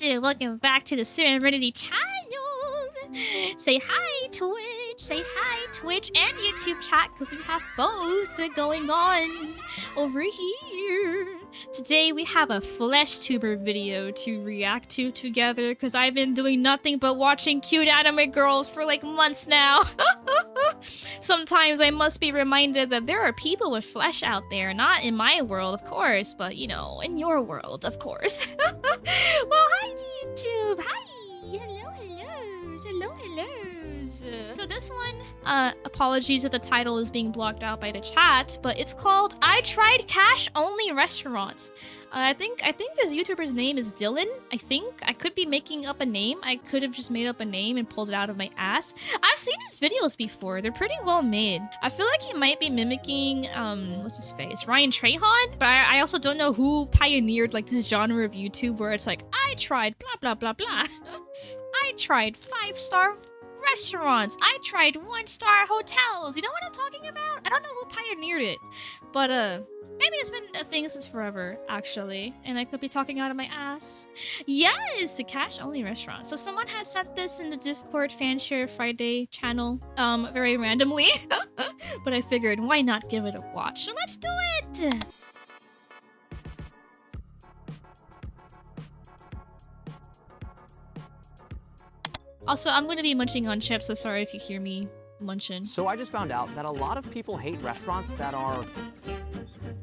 Welcome back to the Serenity channel. Say hi, Twitch. Say hi, Twitch and YouTube chat, because we have both going on over here. Today we have a FleshTuber video to react to together, because I've been doing nothing but watching cute anime girls for like months now. Sometimes I must be reminded that there are people with flesh out there, not in my world, of course, but you know, in your world, of course. Well, hi to YouTube. Hi. Hello, hellos. Hello, hellos. So this one, apologies if the title is being blocked out by the chat, but it's called I Tried Cash Only Restaurants. I think this YouTuber's name is Dylan. I could be making up a name. I could have just made up a name and pulled it out of my ass. I've seen his videos before. They're pretty well made. I feel like he might be mimicking, what's his face? Ryan Trahan? But I also don't know who pioneered like this genre of YouTube where it's like, I tried blah, blah, blah, blah. I tried 5-star restaurants. I tried 1-star hotels. You know what I'm talking about? I don't know who pioneered it, but maybe it's been a thing since forever, actually, and I could be talking out of my ass. Yes, the cash-only restaurant. So someone had sent this in the Discord Fanshare Friday channel, very randomly, but I figured why not give it a watch? So let's do it. Also, I'm going to be munching on chips, so sorry if you hear me munching. So I just found out that a lot of people hate restaurants that are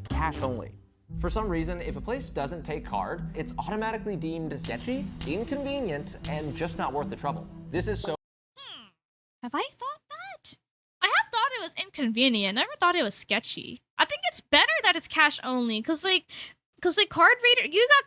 cash only. For some reason, if a place doesn't take card, it's automatically deemed sketchy, inconvenient, and just not worth the trouble. This is so... Have I thought that? I have thought it was inconvenient. I never thought it was sketchy. I think it's better that it's cash only, cause card reader, you got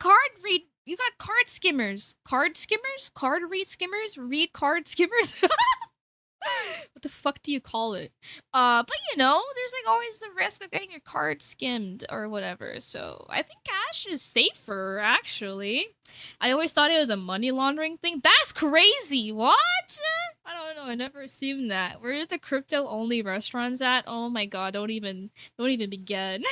card skimmers. Card skimmers? Card read skimmers? Read card skimmers? What the fuck do you call it? But you know, there's like always the risk of getting your card skimmed or whatever. So I think cash is safer, actually. I always thought it was a money laundering thing. That's crazy. What? I don't know. I never assumed that. Where are the crypto only restaurants at? Oh my god, don't even begin.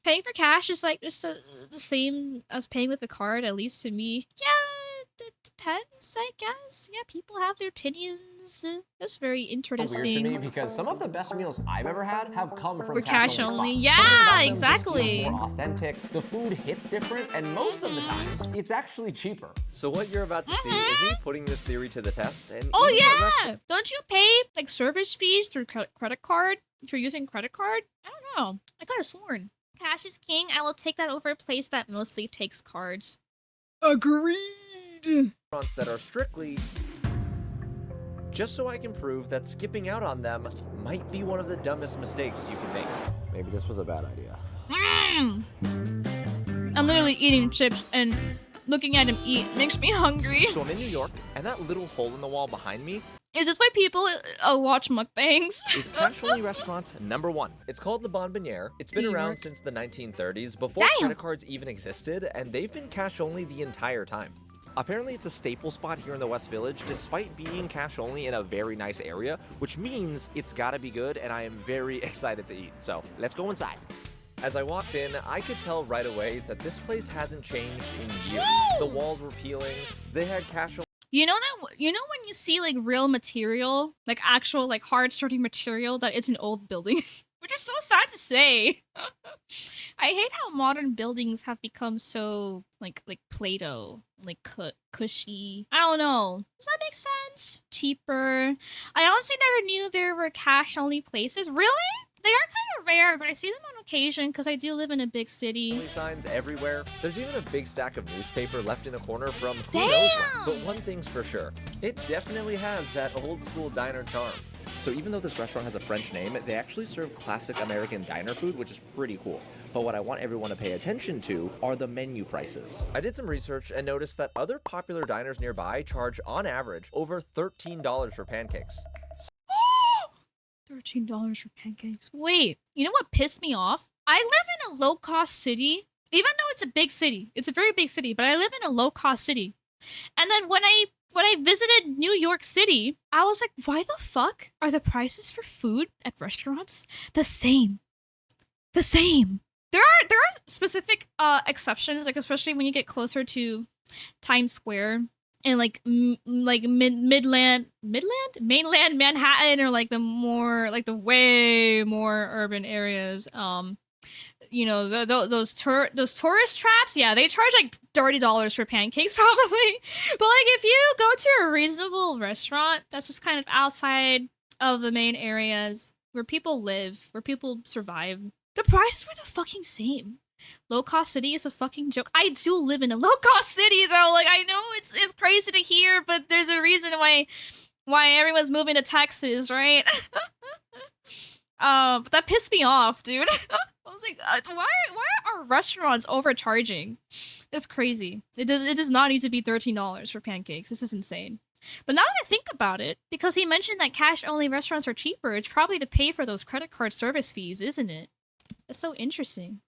Paying for cash is like just the same as paying with a card, at least to me. Yeah, it depends, I guess. Yeah, people have their opinions. That's very interesting. Weird to me because some of the best meals I've ever had have come from cash only. spots. Yeah, exactly. Just more authentic. The food hits different, and most of the time, it's actually cheaper. So what you're about to see is me putting this theory to the test. And oh yeah, don't you pay like service fees through credit card if you're using credit card? I don't know. I could have sworn. Cash is king. I will take that over a place that mostly takes cards. Agreed. Restaurants that are strictly just so I can prove that skipping out on them might be one of the dumbest mistakes you can make. Maybe this was a bad idea. I'm literally eating chips and looking at him eat makes me hungry. So I'm in New York, and that little hole in the wall behind me is this why people watch mukbangs? is cash-only restaurant #1. It's called the Bonbonniere. It's been around since the 1930s, before credit cards even existed, and they've been cash-only the entire time. Apparently, it's a staple spot here in the West Village, despite being cash-only in a very nice area, which means it's gotta be good, and I am very excited to eat. So, let's go inside. As I walked in, I could tell right away that this place hasn't changed in years. The walls were peeling, they had cash-only. You know when you see like real material, like actual like hard starting material, that it's an old building, which is so sad to say. I hate how modern buildings have become so like Play-Doh, like cushy. I don't know. Does that make sense? Cheaper. I honestly never knew there were cash only places. Really? They are kind of rare, but I see them on occasion because I do live in a big city. Signs everywhere. There's even a big stack of newspaper left in the corner from who knows when. But one thing's for sure, it definitely has that old school diner charm. So even though this restaurant has a French name, they actually serve classic American diner food, which is pretty cool. But what I want everyone to pay attention to are the menu prices. I did some research and noticed that other popular diners nearby charge, on average, over $13 for pancakes. $13 for pancakes. Wait, you know what pissed me off? I live in a low-cost city, even though it's a big city. It's a very big city, but I live in a low-cost city. And then when I visited New York City, I was like, why the fuck are the prices for food at restaurants the same? The same. There are specific exceptions, like especially when you get closer to Times Square in like mainland Manhattan, or like the more like the way more urban areas. You know, those tourist traps, yeah, they charge like $30 for pancakes probably. But like if you go to a reasonable restaurant that's just kind of outside of the main areas where people live, where people survive, the prices were the fucking same. Low-cost city is a fucking joke. I do live in a low-cost city though. Like, I know it's crazy to hear, but there's a reason why everyone's moving to Texas, right? But that pissed me off, dude. I was like, why are restaurants overcharging? It's crazy. It does not need to be $13 for pancakes. This is insane. But now that I think about it, because he mentioned that cash-only restaurants are cheaper, it's probably to pay for those credit card service fees, isn't it? That's so interesting.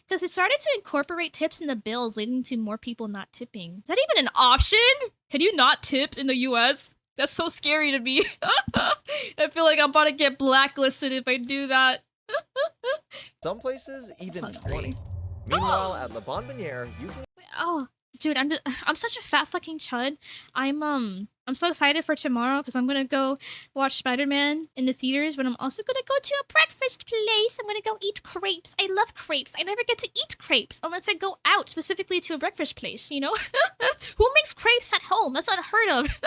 Because it started to incorporate tips in the bills, leading to more people not tipping. Is that even an option? Can you not tip in the US? That's so scary to me. I feel like I'm about to get blacklisted if I do that. Some places, even 20. Meanwhile, at Le Bonbonniere, you can... Oh, dude, I'm such a fat fucking chud. I'm so excited for tomorrow because I'm gonna go watch Spider-Man in the theaters, but I'm also gonna go to a breakfast place. I'm gonna go eat crepes. I love crepes. I never get to eat crepes unless I go out specifically to a breakfast place, you know? Who makes crepes at home? That's unheard of.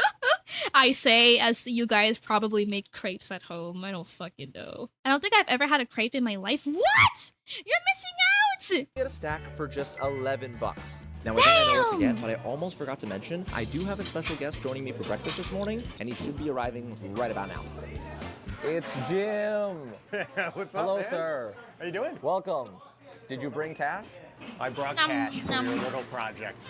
I say, as you guys probably make crepes at home. I don't fucking know. I don't think I've ever had a crepe in my life. What? You're missing out! get a stack for just 11 bucks. Now, I think I know what to get, but I almost forgot to mention, I do have a special guest joining me for breakfast this morning, and he should be arriving right about now. It's Jim. What's up, Hello, man? sir. How you doing? Welcome. Did you bring cash? I brought cash for your little project.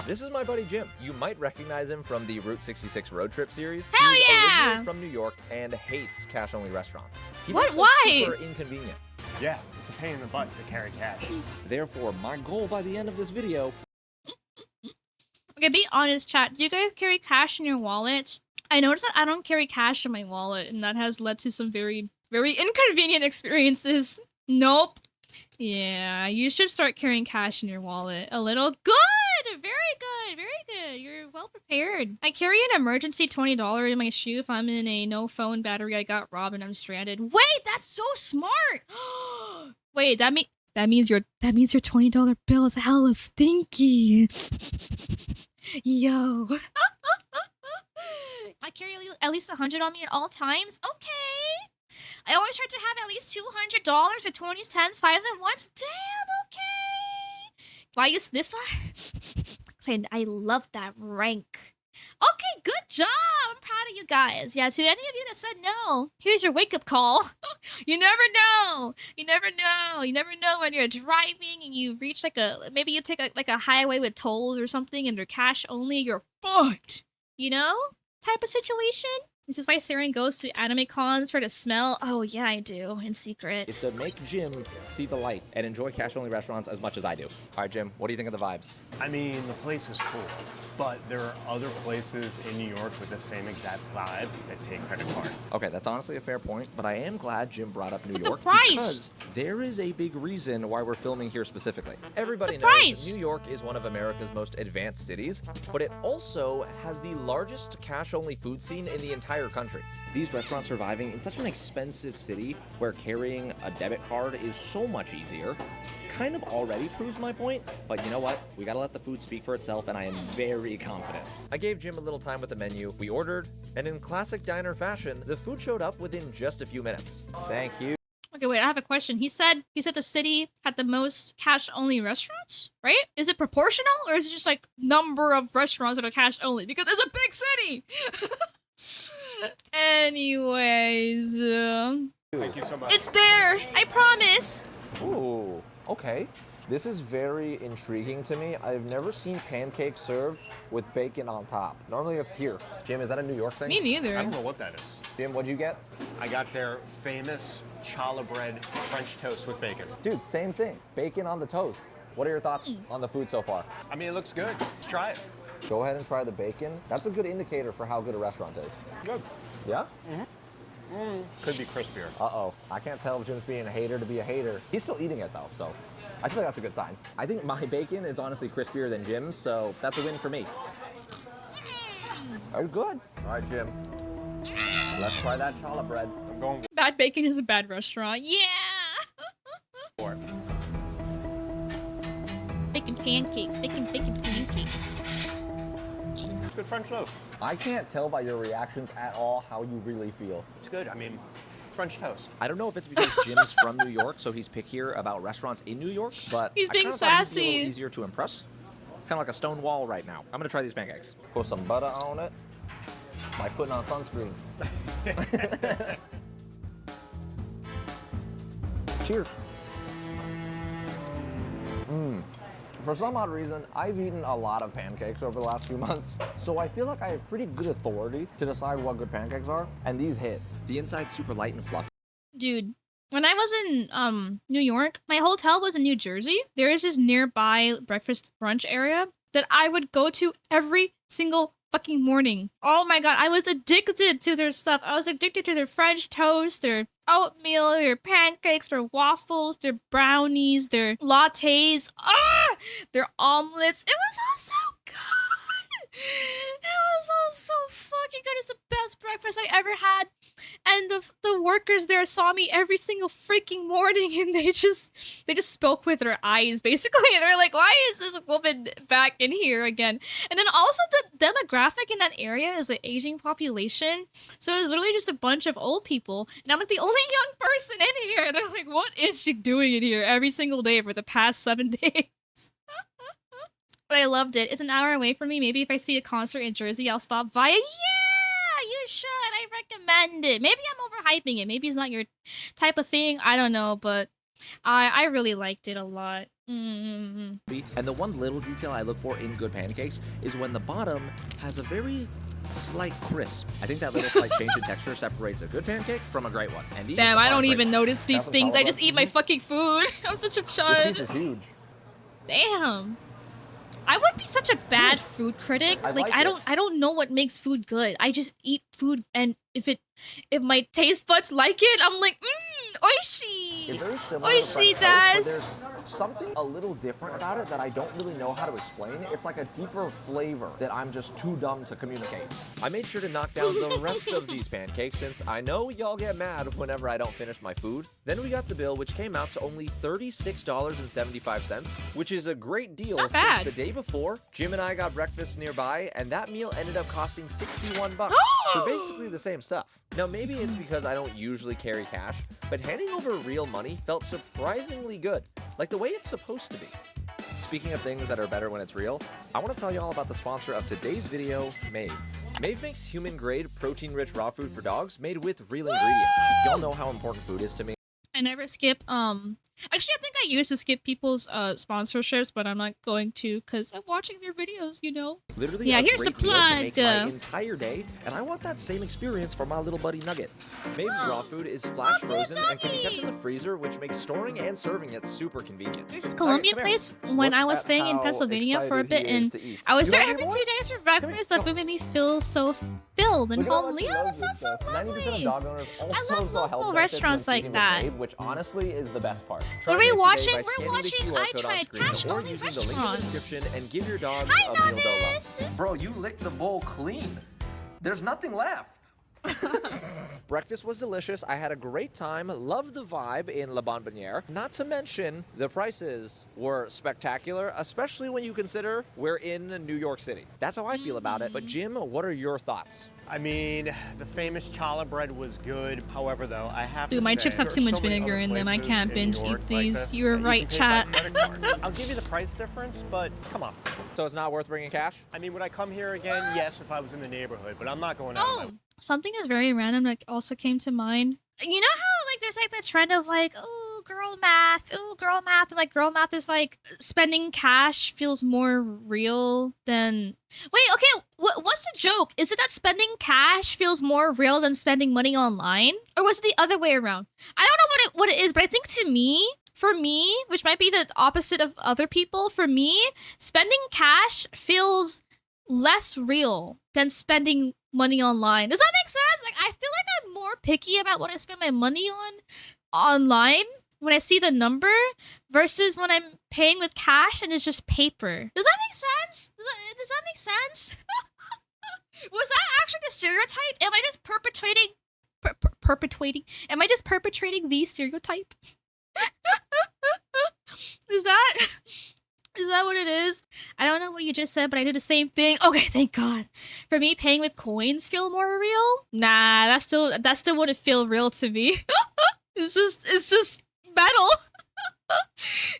This is my buddy Jim. You might recognize him from the Route 66 road trip series. Hell He's yeah! originally from New York and hates cash-only restaurants. He What? makes them Why? super inconvenient. Yeah, it's a pain in the butt to carry cash. Therefore, my goal by the end of this video... Okay, be honest, chat. Do you guys carry cash in your wallet? I noticed that I don't carry cash in my wallet, and that has led to some very, very inconvenient experiences. Nope. Yeah, you should start carrying cash in your wallet a little. Good! Very good, very good. You're well prepared. I carry an emergency $20 in my shoe if I'm in a no phone battery, I got robbed and I'm stranded. Wait, that's so smart! Wait, that means your $20 bill is hella stinky. Yo. I carry at least 100 on me at all times. Okay. I always try to have at least $200 or 20s, 10s, 5s, and 1s. Damn, okay. Why you sniffer? I love that rank. Okay, good job. I'm proud of you guys. Yeah, to any of you that said no, here's your wake-up call. You never know. You never know. You never know when you're driving and you reach maybe you take a highway with tolls or something and they're cash only, you're fucked. You know? Type of situation. This is why Saren goes to anime cons for the smell. Oh yeah, I do, in secret. is to make Jim see the light and enjoy cash-only restaurants as much as I do. All right, Jim, what do you think of the vibes? I mean, the place is cool, but there are other places in New York with the same exact vibe that take credit card. Okay, that's honestly a fair point, but I am glad Jim brought up New But York the price! because there is a big reason why we're filming here specifically. Everybody The knows price! New York is one of America's most advanced cities, but it also has the largest cash-only food scene in the entire country. These restaurants surviving in such an expensive city where carrying a debit card is so much easier kind of already proves my point, but you know what? We gotta let the food speak for itself, and I am very confident. I gave Jim a little time with the menu, we ordered, and in classic diner fashion, the food showed up within just a few minutes. Thank you. Okay, wait, I have a question. He said the city had the most cash-only restaurants, right? Is it proportional, or is it just like number of restaurants that are cash-only? Because it's a big city! Anyways, Thank you so much. it's there. I promise. Ooh, okay. This is very intriguing to me. I've never seen pancakes served with bacon on top. Normally it's here. Jim, is that a New York thing? Me neither. I don't know what that is. Jim, what'd you get? I got their famous challah bread French toast with bacon. Dude, same thing. Bacon on the toast. What are your thoughts on the food so far? I mean, it looks good. Let's try it. Go ahead and try the bacon. That's a good indicator for how good a restaurant is. Good. Yeah? Could be crispier. Uh-oh. I can't tell if Jim's being a hater to be a hater. He's still eating it though, so. I feel like that's a good sign. I think my bacon is honestly crispier than Jim's, so that's a win for me. That was good. All right, Jim. Let's try that challah bread. I'm going Bad bacon is a bad restaurant. Yeah. for it. Bacon pancakes. Bacon pancakes. Good French toast. I can't tell by your reactions at all how you really feel. It's good. I mean, French toast. I don't know if it's because Jim's from New York, so he's pickier about restaurants in New York, but He's I being kinda thought he'd be a sassy. little easier to impress. Kind of like a stone wall right now. I'm gonna try these pancakes. Put some butter on it. It's like putting on sunscreen. Cheers. For some odd reason, I've eaten a lot of pancakes over the last few months, so I feel like I have pretty good authority to decide what good pancakes are, and these hit. The inside's super light and fluffy. Dude, when I was in New York, my hotel was in New Jersey. There is this nearby breakfast brunch area that I would go to every single fucking morning. Oh my god, I was addicted to their stuff. I was addicted to their French toast, their oatmeal, their pancakes, their waffles, their brownies, their lattes, their omelets. It was all so good. It was all so fucking good. It's the best breakfast I ever had. And the workers there saw me every single freaking morning, and they just spoke with their eyes, basically. And they're like, why is this woman back in here again? And then also the demographic in that area is an aging population. So it's literally just a bunch of old people. And I'm like the only young person in here. And they're like, what is she doing in here every single day for the past 7 days? But I loved it. It's an hour away from me. Maybe if I see a concert in Jersey, I'll stop by. Yeah, you should. I recommend it. Maybe I'm overhyping it. Maybe it's not your type of thing. I don't know, but I really liked it a lot. And the one little detail I look for in good pancakes is when the bottom has a very slight crisp. I think that little slight change in texture separates a good pancake from a great one. And these Damn, I are don't great even ones. notice these That's things. I all just eat my fucking food. I'm such a This chud. piece is huge. Damn. I would be such a bad food critic. I like I this. don't know what makes food good. I just eat food, and if my taste buds like it, I'm like, oishi. It's very similar to Oishi French toast, but does. there's something a little different about it that I don't really know how to explain. It's like a deeper flavor that I'm just too dumb to communicate. I made sure to knock down the rest of these pancakes since I know y'all get mad whenever I don't finish my food. Then we got the bill, which came out to only $36.75, which is a great deal Not since bad. the day before, Jim and I got breakfast nearby, and that meal ended up costing $61 for basically the same stuff. Now, maybe it's because I don't usually carry cash, but handing over real money felt surprisingly good, like the way it's supposed to be. Speaking of things that are better when it's real, I want to tell you all about the sponsor of today's video, Mave. Mave makes human-grade, protein-rich raw food for dogs made with real ingredients. Y'all know how important food is to me. I never skip. Actually, I think I used to skip people's sponsorships, but I'm not going to because I'm watching their videos. You know. Literally, Yeah, a here's the great meal to make plug. my entire day, and I want that same experience for my little buddy Nugget. Maeve's raw food is flash frozen and can be kept in the freezer, which makes storing and serving it super convenient. There's this Colombian come here. place when I was Look staying at in how Pennsylvania for a excited bit, he is and to eat. I was You there want every me, 2 boy? days for breakfast. That go. made me feel so filled and Look at how much homely. he Oh, loves that this sounds so stuff. 90% of lovely. dog owners also love saw health local benefits when restaurants like speaking with that. Dave, which honestly is the best part. What are we Try to make watching? today by We're scanning the watching QR I code on tried screen cash or only using the link in the restaurants. description and give your dogs Hi, a meal they'll love. Novice. Bro, you licked the bowl clean. There's nothing left. Breakfast was delicious. I had a great time. Loved the vibe in La Bonbonniere. Not to mention, the prices were spectacular, especially when you consider we're in New York City. That's how I feel about it. But Jim, what are your thoughts? I mean, the famous challah bread was good. However, though, I have Dude, to my say, chips have there too are much so many vinegar other in them. I places can't in binge New eat York like these. this You were that can right, pay chat. by credit card. I'll give you the price difference, but come on. So it's not worth bringing cash? I mean, would I come here again? Yes, if I was in the neighborhood, but I'm not going out. Oh, something is very random that also came to mind. You know how like there's like the trend of like, oh, girl math, and like girl math is like spending cash feels more real than. Wait, okay, what's the joke? Is it that spending cash feels more real than spending money online, or was it the other way around? I don't know what it is, but I think for me, which might be the opposite of other people, for me, spending cash feels less real than spending money online. Does that make sense? Like, I feel like I'm more picky about what I spend my money on online when I see the number versus when I'm paying with cash and it's just paper. Does that make sense? Does that make sense? Was that actually the stereotype? Am I just perpetrating? Am I just perpetrating the stereotype? Is that what it is? I don't know what you just said, but I did the same thing. Okay, thank God. For me, paying with coins feel more real. Nah, that still wouldn't feel real to me. It's just metal.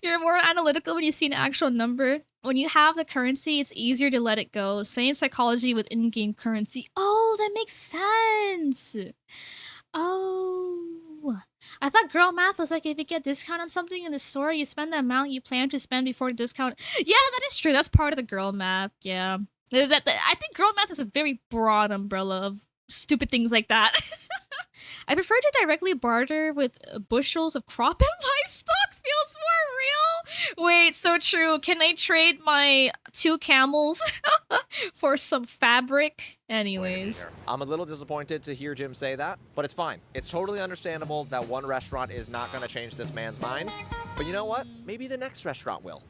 You're more analytical when you see an actual number. When you have the currency, it's easier to let it go. Same psychology with in-game currency. Oh, that makes sense. Oh. I thought girl math was like if you get discount on something in the store, you spend the amount you plan to spend before the discount. Yeah, that is true. That's part of the girl math. Yeah. I think girl math is a very broad umbrella of stupid things like that. I prefer to directly barter with bushels of crop and livestock. Feels more real. Wait, so true. Can I trade my 2 camels for some fabric? Anyways. I'm a little disappointed to hear Jim say that, but it's fine. It's totally understandable that one restaurant is not going to change this man's mind. But you know what? Maybe the next restaurant will.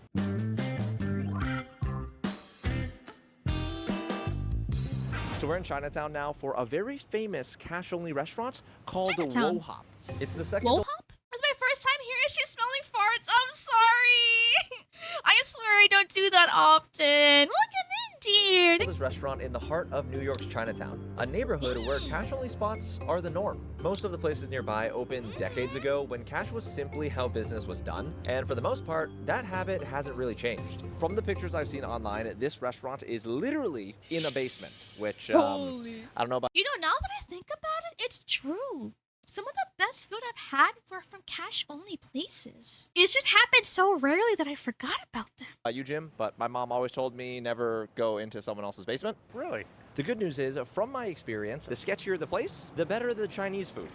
So we're in Chinatown now for a very famous cash-only restaurant called the Wohop. It's the second... Wohop? It's my first time here and she's smelling farts. I'm sorry. I swear I don't do that often. Welcome in, dear. This restaurant in the heart of New York's Chinatown, a neighborhood where cash-only spots are the norm. Most of the places nearby opened decades ago when cash was simply how business was done, and for the most part, that habit hasn't really changed. From the pictures I've seen online, this restaurant is literally in a basement, which, I don't know about... You know, now that I think about it, it's true. Some of the best food I've had were from cash-only places. It just happened so rarely that I forgot about them. You, Jim, but my mom always told me never go into someone else's basement. Really? The good news is, from my experience, the sketchier the place, the better the Chinese food.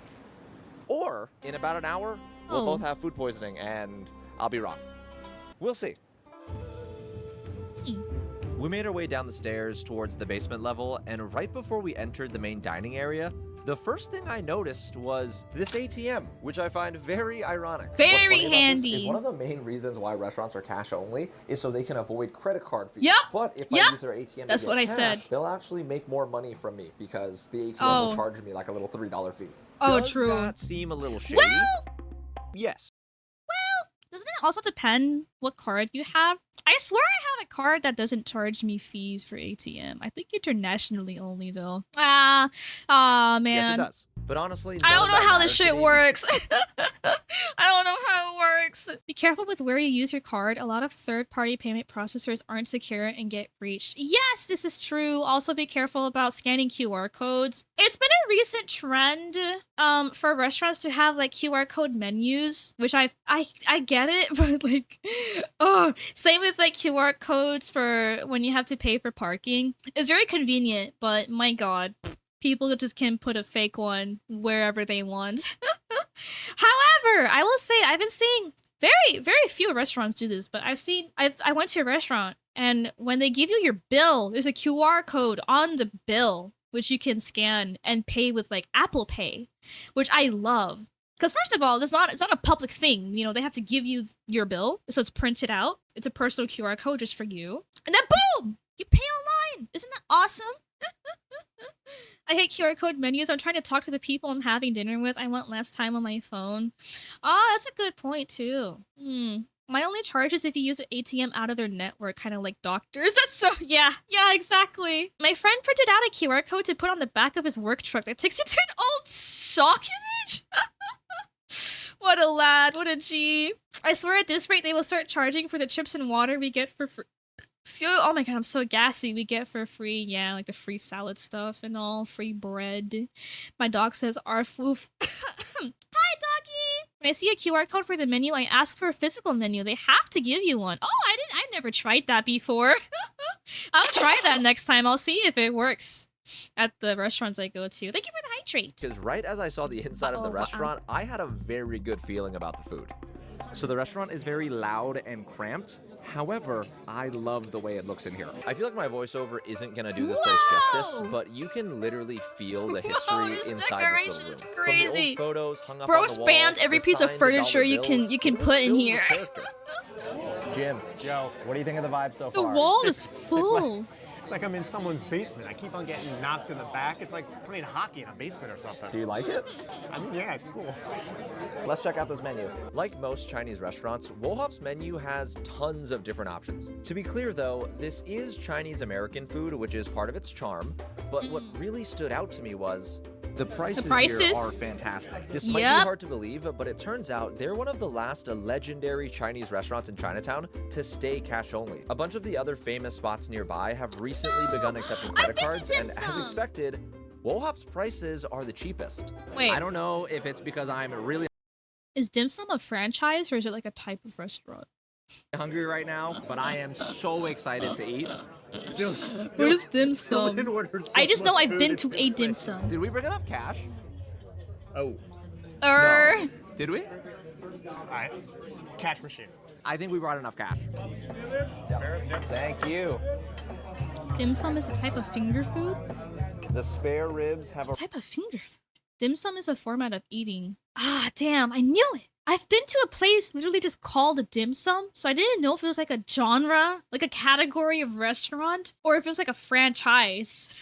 Or, in about an hour, we'll both have food poisoning, and I'll be wrong. We'll see. We made our way down the stairs towards the basement level, and right before we entered the main dining area, the first thing I noticed was this ATM, which I find very ironic. Very handy. One of the main reasons why restaurants are cash only is so they can avoid credit card fees. Yep. But if I use their ATM That's to what get I cash, said. they'll actually make more money from me because the ATM will charge me like a little $3 fee. Oh, Does true. that seem a little shady? Well, yes. doesn't it also depend what card you have? I swear I have a card that doesn't charge me fees for ATM. I think internationally only, though. Man. Yes, it does. But honestly, I don't know how this shit works. I don't know how it works. Be careful with where you use your card. A lot of third-party payment processors aren't secure and get breached. Yes, this is true. Also be careful about scanning QR codes. It's been a recent trend for restaurants to have like QR code menus, which I get it, but like, same with like QR codes for when you have to pay for parking. It's very convenient, but my God. People just can put a fake one wherever they want. However, I will say I've been seeing very, very few restaurants do this, but I went to a restaurant and when they give you your bill, there's a QR code on the bill, which you can scan and pay with like Apple Pay, which I love. Because first of all, it's not a public thing. You know, they have to give you your bill, so it's printed out. It's a personal QR code just for you. And then boom, you pay online. Isn't that awesome? I hate QR code menus. I'm trying to talk to the people I'm having dinner with. I went last time on my phone. That's a good point too. My only charge is if you use an ATM out of their network, kind of like doctors. That's so, yeah, exactly. My friend printed out a QR code to put on the back of his work truck that takes you to an old stock image. What a lad, what a G. I swear at this rate, they will start charging for the chips and water we get for free. Oh my God, I'm so gassy. We get for free, yeah, like the free salad stuff and all, free bread. My dog says arf woof. Hi, doggy. When I see a QR code for the menu, I ask for a physical menu. They have to give you one. Oh, I've never tried that before. I'll try that next time. I'll see if it works at the restaurants I go to. Thank you for the hydrate. Because right as I saw the inside of the restaurant, I had a very good feeling about the food. So the restaurant is very loud and cramped. However, I love the way it looks in here. I feel like my voiceover isn't gonna do this place justice, but you can literally feel the history this inside decoration this is little room. From the crazy. old photos hung up Bro on the wall, spammed every the piece of signs, the furniture dollar you can bills, put in it was here. filled with character. Jim, Yo, what do you think of the vibe so The far? wall is full. it's like I'm in someone's basement. I keep on getting knocked in the back. It's like playing hockey in a basement or something. Do you like it? I mean, yeah, it's cool. Let's check out this menu. Like most Chinese restaurants, Wohop's menu has tons of different options. To be clear though, this is Chinese American food, which is part of its charm, but what really stood out to me was the prices here are fantastic. This might be hard to believe, but it turns out they're one of the last legendary Chinese restaurants in Chinatown to stay cash only. A bunch of the other famous spots nearby have recently begun accepting credit cards, and as expected, Wohop's prices are the cheapest. Wait. I don't know if it's because I'm really Is dim sum a franchise or is it like a type of restaurant? hungry right now, but I am so excited to eat. What is dim sum? I just know I've been to a dim sum. Did we bring enough cash? Oh, Did we? all right. Cash machine. I think we brought enough cash. Thank you. Dim sum is a type of finger food? The spare ribs have a Type of finger food? Dim sum is a format of eating. Ah, damn, I knew it! I've been to a place literally just called a dim sum, so I didn't know if it was like a genre, like a category of restaurant, or if it was like a franchise.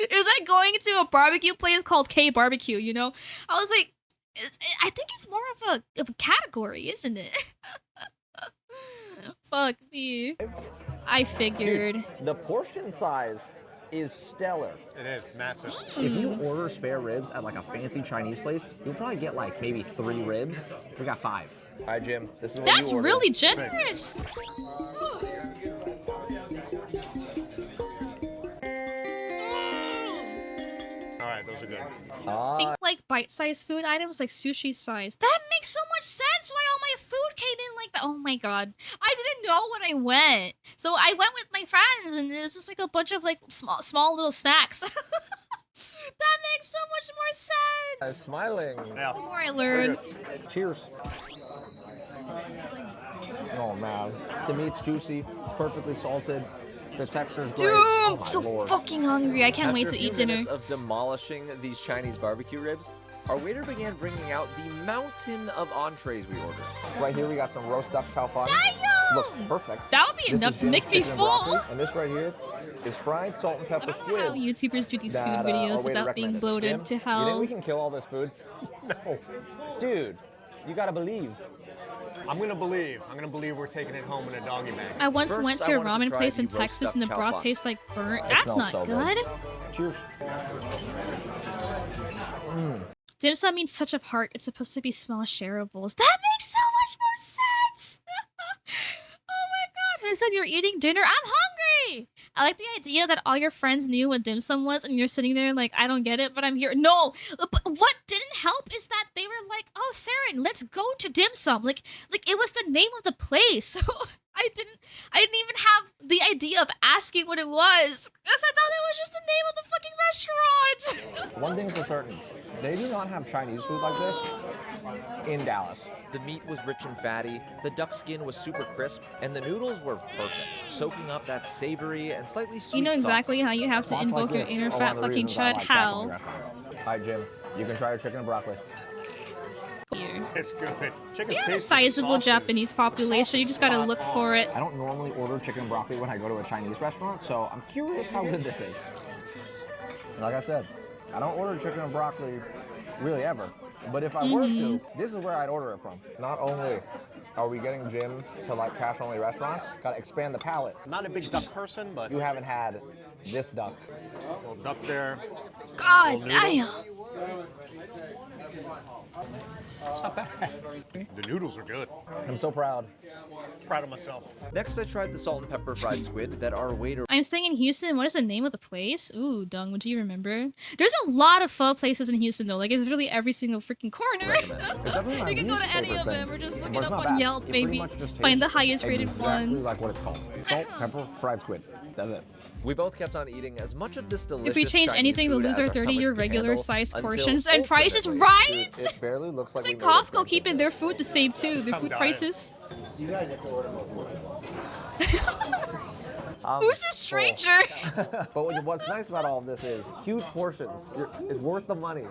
It was like going to a barbecue place called K Barbecue, you know? I was like, I think it's more of a category, isn't it? Fuck me. I figured. Dude, the portion size is stellar. It is massive. If you order spare ribs at like a fancy Chinese place, you'll probably get like maybe 3 ribs. We got 5. All right, Jim, this is what That's you ordered. really generous. All right, those are good. Think like bite-sized food items, like sushi size. That makes so much sense why all my food came in like that. Oh my god. I didn't know when I went. So I went with my friends and it was just like a bunch of like small little snacks. That makes so much more I'm sense. smiling. Yeah. The more I learn. Cheers. Oh man, the meat's juicy, it's perfectly salted. The texture's great. Dude, Oh I'm my so lord. fucking hungry. I can't wait After to a few eat dinner. minutes of demolishing these Chinese barbecue ribs, our waiter began bringing out the mountain of entrees we ordered. Right here we got some roast duck chow fun. Damn! Looks perfect. That would be This enough is to make me chicken and full. broccoli, and this right here is fried salt and I pepper don't know how squid. YouTubers do these food that, our videos waiter without being recommended. bloated Jim, to You think hell. we can kill all this food? No. Dude, you gotta believe. I'm gonna believe we're taking it home in a doggy bag. I once First, went I to a wanted to ramen try place the in roast Texas and the duck chow broth fun. tastes like burnt. It That's smells not so good. Cheers. Dim sum means touch of heart. It's supposed to be small shareables. That makes so much more sense! Oh my god, who said you're eating dinner? I'm hungry! I like the idea that all your friends knew what dim sum was and you're sitting there like, I don't get it, but I'm here. No! But what didn't help is that they were like, oh, Saren, let's go to dim sum. Like it was the name of the place. So I didn't even have the idea of asking what it was. Because I thought it was just the name of the fucking restaurant. One thing for certain, they do not have Chinese food like this in Dallas. The meat was rich and fatty, the duck skin was super crisp, and the noodles were perfect, soaking up that savory and slightly sweet You know exactly sauce. how you have to Spots invoke like your this inner are one fat of the fucking reasons I chud. like How? casual restaurants. All right, Jim, you can try your chicken and broccoli. Here. It's good. Chicken's We have a tasty. sizable Sauce is- Japanese population. You just gotta look for it. I don't normally order chicken and broccoli when I go to a Chinese restaurant, so I'm curious how good this is. And like I said, I don't order chicken and broccoli really ever. But if I were to, this is where I'd order it from. Not only are we getting Jim to like cash-only restaurants, gotta expand the palate. I'm not a big duck person, but You haven't had this duck. little duck there. God damn. It's not bad. The noodles are good. I'm so proud. Proud of myself. Next, I tried the salt and pepper fried squid that our waiter I'm staying in Houston. What is the name of the place? Ooh, Dung, would you remember? There's a lot of pho places in Houston, though. Like, it's really every single freaking corner. recommended. It's definitely my You can go least to any favorite of thing, them or just look but it it's up not on bad. Yelp, It pretty maybe. much just Find the tastes highest rated exactly ones. like what it's called. Salt, pepper, fried squid. That's it. We both kept on eating as much of this delicious If we change Chinese anything, we'll food lose as our our 30-year stomachs could regular handle size until portions and prices, ultimately, right? dude, it barely looks like It's we like made a Costco dent in keeping their this. food the same too, their food got it. prices. You guys have to order more. Who's this stranger? But what's nice about all of this is huge portions. It's worth the money.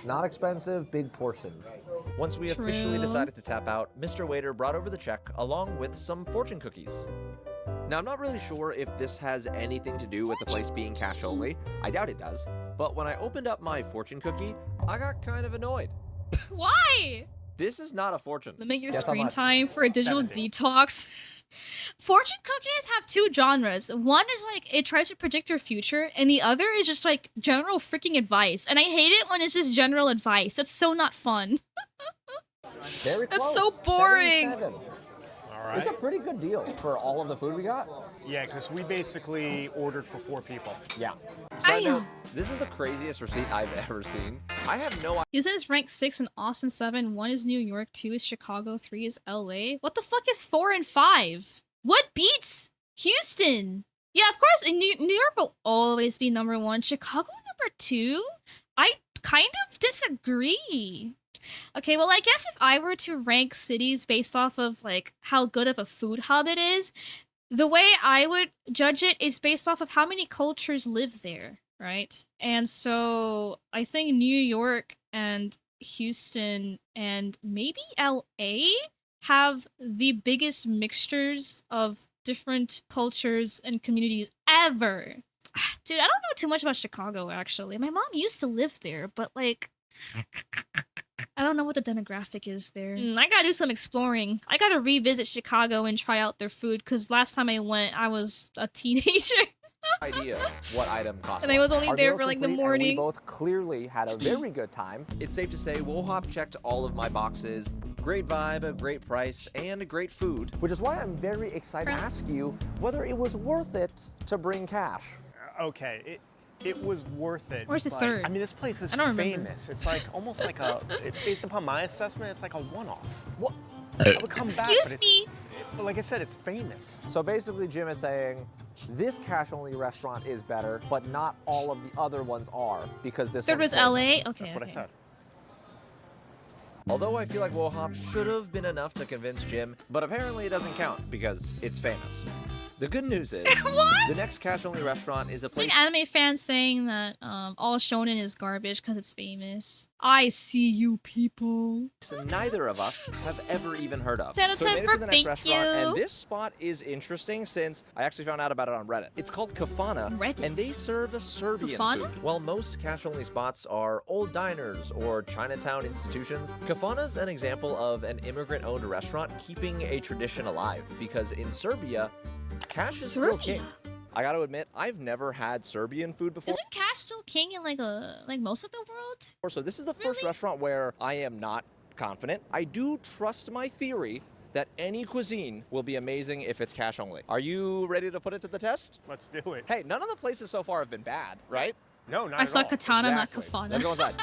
Not expensive, big portions. Once we officially True. decided to tap out, Mr. Waiter brought over the check along with some fortune cookies. Now, I'm not really sure if this has anything to do with the place being cash only. I doubt it does. But when I opened up my fortune cookie, I got kind of annoyed. Why? This is not a fortune. Limit your Guess how screen much? time for a digital 70. detox. Fortune cookies have two genres. One is like it tries to predict your future, and the other is just like general freaking advice. And I hate it when it's just general advice. That's so not fun. Very That's close. so boring. 77. All right. It's a pretty good deal for all of the food we got. Yeah, because we basically ordered for 4 people. Yeah. Side Ayo. note, this is the craziest receipt I've ever seen. I have no This is ranked 6 in Austin 7, 1 is New York, 2 is Chicago, 3 is LA. What the fuck is 4 and 5? What beats Houston? Yeah, of course, in New York will always be number 1. Chicago number 2? I kind of disagree. Okay, well, I guess if I were to rank cities based off of, like, how good of a food hub it is, the way I would judge it is based off of how many cultures live there, right? And so I think New York and Houston and maybe LA have the biggest mixtures of different cultures and communities ever. Dude, I don't know too much about Chicago, actually. My mom used to live there, but, like, I don't know what the demographic is there. I gotta do some exploring. I gotta revisit Chicago and try out their food, because last time I went, I was a teenager. idea what item costs. And I was only Our there meal's for like the complete, and morning. we both clearly had a very good time. It's safe to say Wohop checked all of my boxes. Great vibe, a great price, and great food. Which is why I'm very excited to ask you whether it was worth it to bring cash. Okay, it was worth it. Where's the but, third? I mean, this place is I don't remember. famous. It's like almost like a. It's based upon my assessment. It's like a one-off. What? I would come back, Excuse but me. But like I said, it's famous. So basically, Jim is saying this cash-only restaurant is better, but not all of the other ones are because this Third one's was LA. famous. Okay, That's what I okay. said. Although I feel like Wohop should have been enough to convince Jim, but apparently it doesn't count because it's famous. The good news is, What? the next cash-only restaurant is a It's place. like anime fans saying that all shonen is garbage because it's famous. I see you people. Neither of us have ever even heard of. Ten out of So we 10 made it to for the next thank restaurant, you. and this spot is interesting since I actually found out about it on Reddit. It's called Kafana, Reddit. and they serve a Serbian Kafana? food. While most cash-only spots are old diners or Chinatown institutions, Kafana's an example of an immigrant-owned restaurant keeping a tradition alive, because in Serbia, cash is still Serbia? king. I gotta admit, I've never had Serbian food before. Isn't cash still king in like most of the world? So this is the first Really? restaurant where I am not confident. I do trust my theory that any cuisine will be amazing if it's cash only. Are you ready to put it to the test? Let's do it. Hey, none of the places so far have been bad, right? No, not I at saw all. katana, Exactly. not Let's go kafana. inside.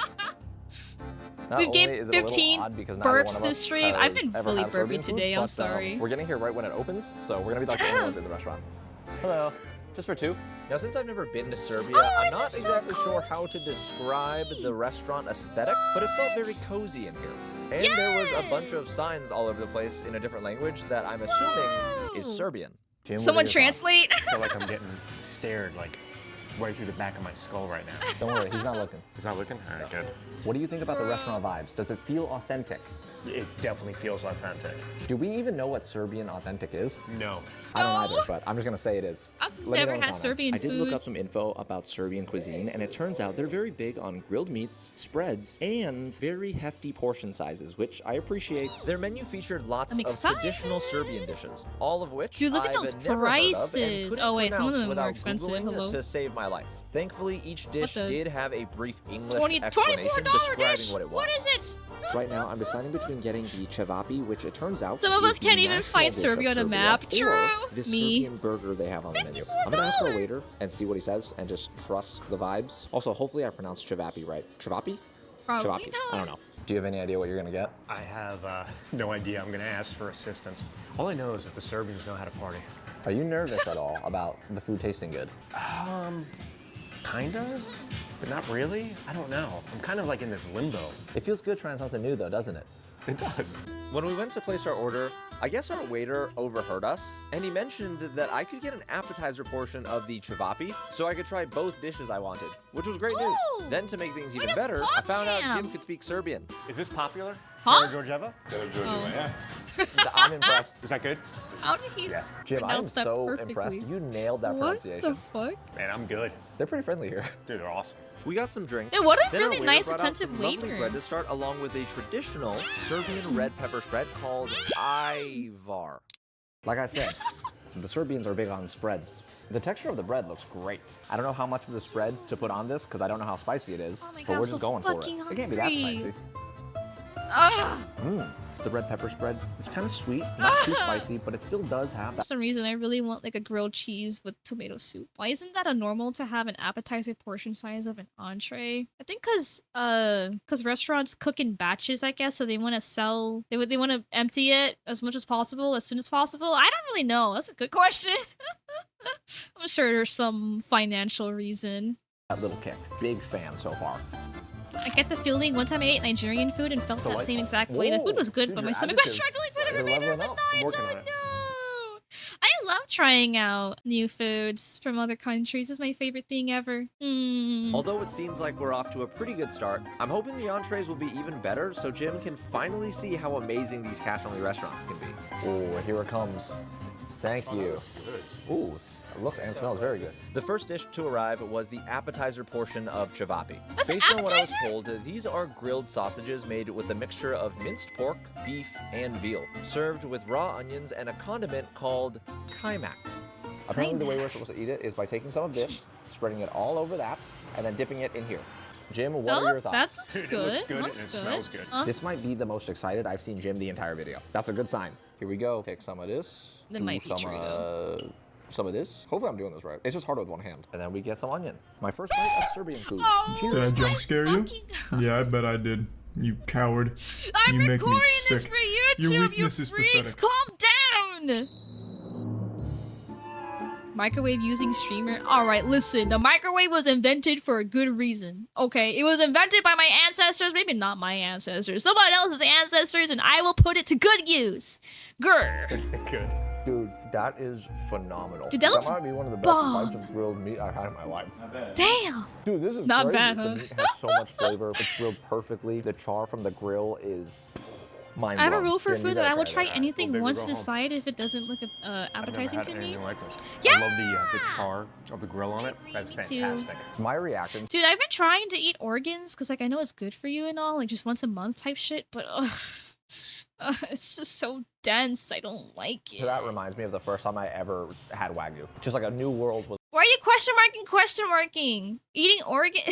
Not We've only gained is it a little 15 odd because neither one burps of this us stream. I've has been ever fully had Serbian burpy food, today, I'm but, sorry. we're getting here right when it opens, so we're gonna be like the only ones in the restaurant. Hello. Just for two. Now, since I've never been to Serbia, Oh, I'm this not is so exactly sure how cozy. to describe the restaurant aesthetic, but it felt very cozy in here. And there was a bunch of Yes! signs all over the place in a different language that I'm assuming is Whoa. Serbian. Jim, what are Someone your thoughts? translate. I feel like I'm getting stared like right through the back of my skull right now. Don't worry, he's not looking. Is that looking? All right, good. What do you think about the restaurant vibes? Does it feel authentic? It definitely feels authentic. Do we even know what Serbian authentic is? No. I don't No. either, but I'm just gonna say it is. I've Let me know never in the had comments. Serbian I did food. look up some info about Serbian cuisine, and it turns out they're very big on grilled meats, spreads, and very hefty portion sizes, which I appreciate. Their menu featured lots I'm of traditional excited. Serbian dishes, all of which Dude, look at I've those never heard of and prices. couldn't Oh, wait, some of pronounce them are without expensive. Googling Hello? to save my life. Thankfully, each dish the- did have a brief English $24 explanation describing dish. what it was. What is it? Right now, I'm deciding between getting the cevapi, which it turns out Some of is us the can't even national find dish of Serbia on a Serbia, map. or True. the Me. Serbian burger they have on the menu. I'm gonna ask our waiter and see what he says and just trust the vibes. Also, hopefully I pronounced cevapi right. Cevapi? Probably Cevapi. not. I don't know. Do you have any idea what you're gonna get? I have no idea. I'm going to ask for assistance. All I know is that the Serbians know how to party. Are you nervous at all about the food tasting good? Kind of, but not really. I don't know. I'm kind of like in this limbo. It feels good trying something new though, doesn't it? It does. When we went to place our order, I guess our waiter overheard us, and he mentioned that I could get an appetizer portion of the cevapi, so I could try both dishes I wanted, which was great news. Ooh! Then to make things Wait, even that's better, I found out PogChamp. Jim could speak Serbian. Is this popular? Huh? Georgieva? Oh. I'm impressed. Is that good? How did he Jim, I'm pronounce that so perfectly? impressed. You nailed that What pronunciation. the fuck? Man, I'm good. They're pretty friendly here. Dude, they're awesome. We got some drinks. Dude, what a Then our really waiter nice, brought out attentive some lovely waiter. bread to start, along with a traditional Serbian red pepper spread called Ivar. Like I said, the Serbians are big on spreads. The texture of the bread looks great. I don't know how much of the spread to put on this because I don't know how spicy it is, Oh my God, but I'm we're so just going for it. fucking It can't be that hungry. spicy. Ugh! The red pepper spread, it's kind of sweet, not too spicy, but it still does have For that. some reason, I really want like a grilled cheese with tomato soup. Why isn't that a normal to have an appetizer portion size of an entree? I think cause restaurants cook in batches, I guess, so they want to sell. They want to empty it as much as possible, as soon as possible. I don't really know. That's a good question. I'm sure there's some financial reason. That little kick. Big fan so far. I get the feeling one time I ate Nigerian food and felt that Delightful. same exact way. The food was good, Dude, but my your stomach was adjectives struggling for the are remainder of the leveling up. I'm night. working Oh on it. no! I love trying out new foods from other countries. It's my favorite thing ever. Although it seems like we're off to a pretty good start, I'm hoping the entrees will be even better so Jim can finally see how amazing these cash-only restaurants can be. Oh, here it comes. Thank you. Ooh, it looks and smells very good. The first dish to arrive was the appetizer portion of cevapi. That's an Based on what I was appetizer? told, these are grilled sausages made with a mixture of minced pork, beef, and veal, served with raw onions and a condiment called kaimak. Apparently the way we're supposed to eat it is by taking some of this, spreading it all over that, and then dipping it in here. Jim, what are your That thoughts? looks It good. looks good Looks and it smells good. This might be the most excited I've seen Jim the entire video. That's a good sign. Here we go. Take some of this. That do might be true, though. Some of this. Hopefully I'm doing this right. It's just hard with one hand. And then we get some onion. My first bite of Serbian food. Oh, Did I jump my scare you? fucking- Yeah, I bet I did. You coward. I'm You make me recording this sick. for Your YouTube, you weakness is freaks! pathetic. Calm down! Microwave using streamer. Alright, listen, the microwave was invented for a good reason. Okay, it was invented by my ancestors, maybe not my ancestors, someone else's ancestors, and I will put it to good use. Grr. Good. Dude, that is phenomenal. Dude, that looks might be one of the best bomb. bites of grilled meat I've had in my life. Damn! Dude, this is Not crazy. bad, The huh? meat has so much flavor. It's grilled perfectly. The char from the grill is mind I have a blowing. rule for Jim, you food that gotta I will try this. anything Well, once baby, to go home. decide if it doesn't look I've appetizing never to had me. anything like this. Yeah! I love the char of the grill on it. I agree, That's me too. fantastic. My reaction. Dude, I've been trying to eat organs because, like, I know it's good for you and all, like just once a month type shit, but it's just so dense. I don't like it. So that reminds me of the first time I ever had Wagyu. Just like a new world was. Why are you question marking? Eating organ?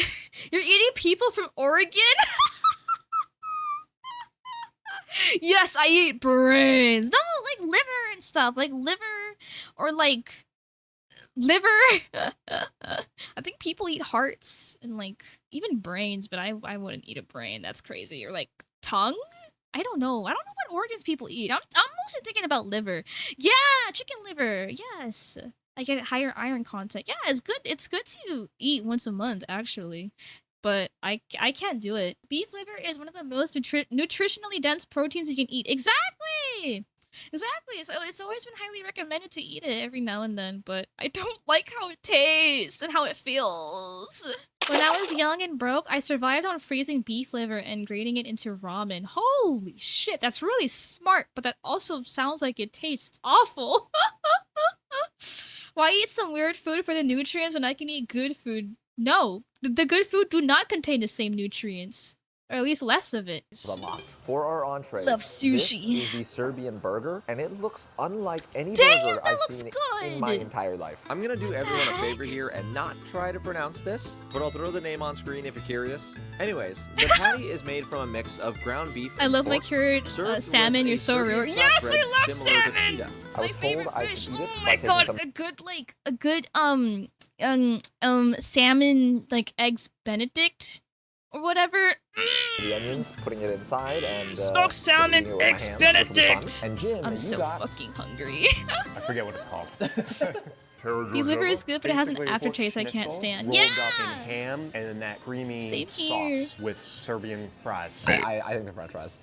You're eating people from Oregon? Yes, I eat brains. No, like liver and stuff, like liver or like liver. I think people eat hearts and like even brains, but I wouldn't eat a brain. That's crazy. Or like tongue. I don't know what organs people eat. I'm mostly thinking about liver. Yeah, chicken liver. Yes. I get higher iron content. Yeah, it's good to eat once a month actually. But I can't do it. Beef liver is one of the most nutritionally dense proteins you can eat. Exactly. So it's always been highly recommended to eat it every now and then, but I don't like how it tastes and how it feels. When I was young and broke, I survived on freezing beef liver and grating it into ramen. Holy shit, that's really smart, but that also sounds like it tastes awful. Why eat some weird food for the nutrients when I can eat good food? No, the good food do not contain the same nutrients. Or at least less of it. Unlocked. For our entree, Love sushi. This is the Serbian burger, and it looks unlike any Damn, burger that I've looks seen in good. my entire life. I'm gonna do What the everyone a heck? favor here and not try to pronounce this, but I'll throw the name on screen if you're curious. Anyways, the patty is made from a mix of ground beef and I love my pork, cured served with salmon. a You're so Serbian real. Yes, I flatbread love similar to salmon. pita. I My was favorite told I fish. should eat it Oh by my taking god, some- a good salmon like eggs Benedict or whatever. The onions, putting it inside, and Smoked salmon, eating it with my eggs hands, which will be fun. Benedict. And Jim, I'm you so got fucking hungry. I forget what it's called. Beef liver is good, but it has an Basically, pork aftertaste I can't schnitzel stand. rolled Yeah! up in ham and then that creamy Same sauce here. with Serbian fries. I think they're French fries.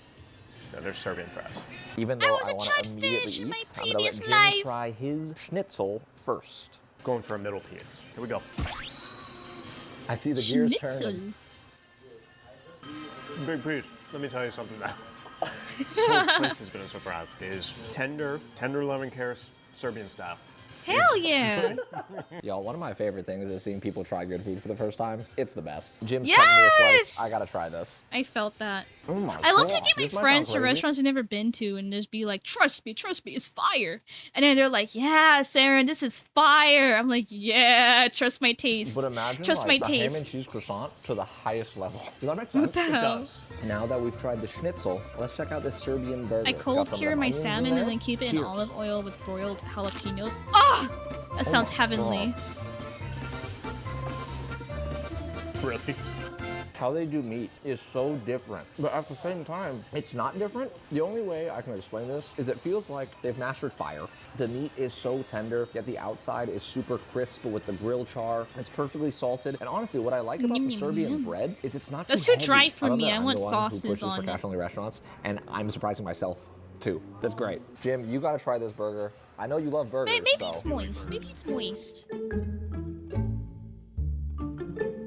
No, they're Serbian fries. Even though was I a want to immediately chudfish in eat, my I'm gonna let previous Jim life. try his schnitzel first. Going for a middle piece. Here we go. I see the gears Schnitzel. turning. Big piece. Let me tell you something now. Whole place is gonna surprise. It is tender lemon curd, Serbian style. Hell yeah! Y'all, one of my favorite things is seeing people try good food for the first time. It's the best. Jim's Yes! cutting me a slice. I gotta try this. I felt that. Oh my I love God. taking my This might friends sound to crazy. restaurants I've never been to and just be like, trust me, it's fire. And then they're like, yeah, Saren, this is fire. I'm like, yeah, trust my taste. But imagine Trust like my the ham and taste. cheese croissant to the highest level. Does that make sense? What the hell? does. Now that we've tried the schnitzel, let's check out this Serbian burger. I Got cold some of cure them my onions in salmon and there. then keep it in Cheers. olive oil with broiled jalapenos. Ah! That sounds my heavenly. God. Really? How they do meat is so different, but at the same time, it's not different. The only way I can explain this is it feels like they've mastered fire. The meat is so tender, yet the outside is super crisp with the grill char. It's perfectly salted. And honestly, what I like about Yum, the yum, Serbian yum. bread is it's not That's too too dry heavy. for love me. that I I'm want the one sauces who pushes on for it. cash-only restaurants, and I'm surprising myself too. That's great. Jim, you gotta try this burger. I know you love burgers. Maybe so. it's moist. Maybe it's moist.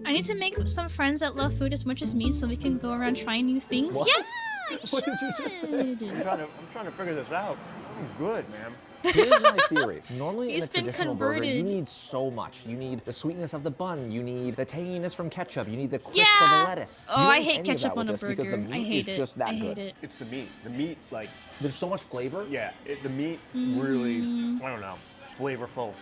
I need to make some friends that love food as much as me so we can go around trying new things. What? Yeah! You What did you just say? should. I'm trying to figure this out. I'm good, man. Here's my theory. Normally He's in a been traditional burger, you converted. need so much. You need the sweetness of the bun. You need the tanginess from ketchup. You need the crisp of Yeah! the lettuce. Oh, You I don't hate need any of ketchup that on a with this because burger. the I meat hate is it. just that I hate good. it. It's the meat. The meat, like, There's so much flavor. yeah, the meat really, I don't know, flavorful.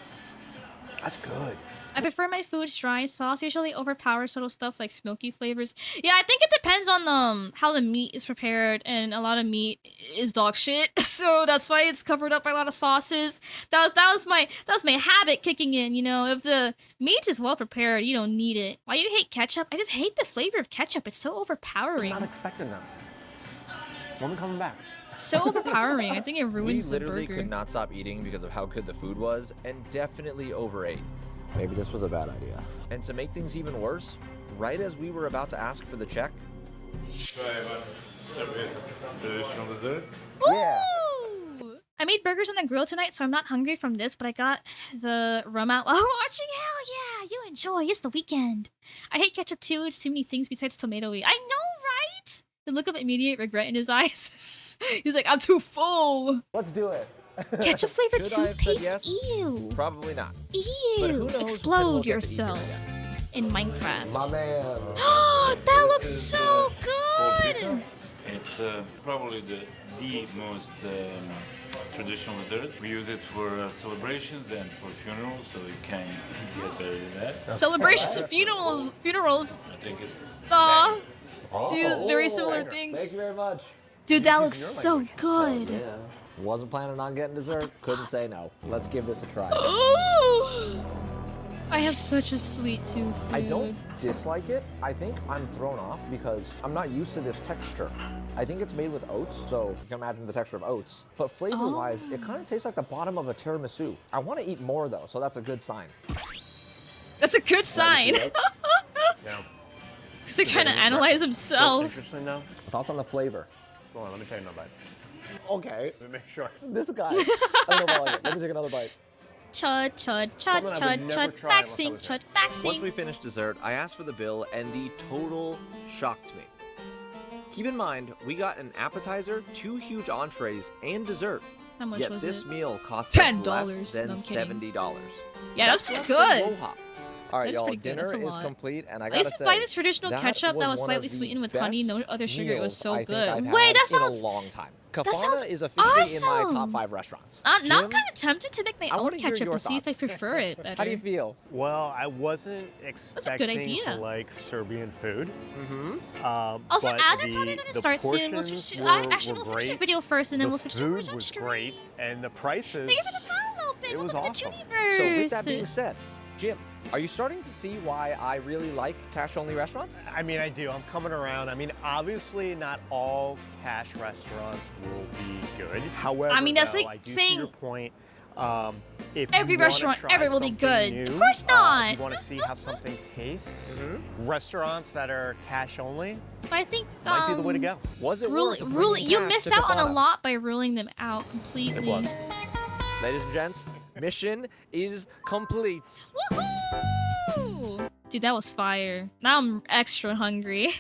That's good. I prefer my foods dry. Sauce usually overpowers subtle stuff like smoky flavors. Yeah, I think it depends on how the meat is prepared, and a lot of meat is dog shit. So that's why it's covered up by a lot of sauces. That was my habit kicking in. You know, if the meat is well prepared, you don't need it. Why you hate ketchup? I just hate the flavor of ketchup. It's so overpowering. Not expecting this. When we coming back? So overpowering. I think it We ruins the literally burger. could not stop eating because of how good the food was, and definitely overate. Maybe this was a bad idea. And to make things even worse, right as we were about to ask for the check, Yeah. Ooh! I made burgers on the grill tonight, so I'm not hungry from this, but I got the rum out while watching. Hell yeah, you enjoy. It's the weekend. I hate ketchup too. It's too many things besides tomatoey. I know, right? The look of immediate regret in his eyes. He's like, I'm too full. let's do it. Ketchup flavored Should I have said toothpaste? yes? Ew. Probably not. But who Ew. knows when we'll Explode get to eat yourself in Minecraft. My man. That looks so good. It's probably the most traditional dessert. We use it for celebrations and for funerals, so you can't get better than that. Celebrations and funerals. I think it's Aw. Dude, very similar Thank things. you very much. Dude, that looks so good. Yeah. Wasn't planning on getting dessert. Couldn't say no. Let's give this a try. Ooh. I have such a sweet tooth, dude. I don't dislike it. I think I'm thrown off because I'm not used to this texture. I think it's made with oats, so you can imagine the texture of oats. But flavor-wise, it kind of tastes like the bottom of a tiramisu. I want to eat more though, so that's a good sign. That's a good sign. Yeah. He's like trying to analyze himself. Interesting now. Thoughts on the flavor? Hold on, let me take another bite. Okay. Let me make sure. This guy. I don't know if I like it. Let me take another bite. Chud, chud, chud, Something I would chud, never chud, try unless I vaccine, was chud, there. vaccine. Once we finished dessert, I asked for the bill, and the total shocked me. Keep in mind, we got an appetizer, 2 huge entrees, and dessert. How much Yet was this it? meal cost $10. us less than No, I'm kidding. $70. Yeah, that's pretty less than good. Wohop. All right, That's y'all, pretty good. dinner That's a is lot. complete, and I I gotta used to say, buy this traditional ketchup that was one slightly of the sweetened with honey, no best other sugar. It was meals so I think good. I've Wait, had that sounds. in a long time. sounds Kafana is officially in my top awesome. 5 restaurants. Now I'm Jim, kind of tempted to make my I own wanna hear ketchup your and see if I thoughts. prefer it better. How do you feel? Well, I wasn't a good expecting idea. to like Serbian food. Also, but as we're probably gonna the start soon, we'll portions actually were we'll finish the great. video first, and then The we'll switch to food words on was stream. great, and the prices. Thank you for the follow, Ben. It was Welcome to the awesome. Tuniverse. So with that being said, Jim, Are you starting to see why I really like cash-only restaurants? I mean, I do. I'm coming around. I mean, obviously, not all cash restaurants will be good. However, I mean, that's though, like I do see saying your point. If every you wanna restaurant try ever will be something good. new, Of course not. if you want to see how something tastes, restaurants that are cash only But I think might be the way to go. Was it worth ruling you bringing miss cash to out on a Kafana? lot by ruling them out completely. It was. Ladies and gents, mission is complete. Woohoo! Dude, that was fire. Now I'm extra hungry.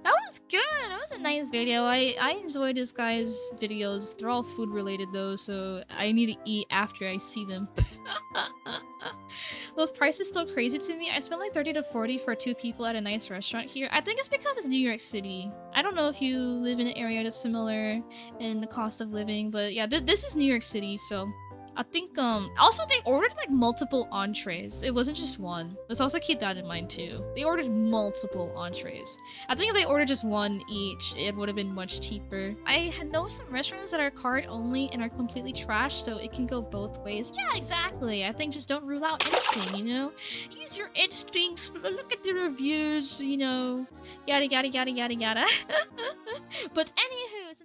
That was good. That was a nice video. I enjoy this guy's videos. They're all food related though, so I need to eat after I see them. Those prices still crazy to me. I spent like 30 to 40 for 2 people at a nice restaurant here. I think it's because it's New York City. I don't know if you live in an area that's similar in the cost of living, but yeah, this is New York City, so I think also they ordered like multiple entrees. It wasn't just one. Let's also keep that in mind too. They ordered multiple entrees. I think if they ordered just one each, it would have been much cheaper. I know some restaurants that are card only and are completely trash, so it can go both ways. Yeah, exactly. I think just don't rule out anything, you know? Use your instincts, look at the reviews, you know, yada yada yada yada yada. But anywho, since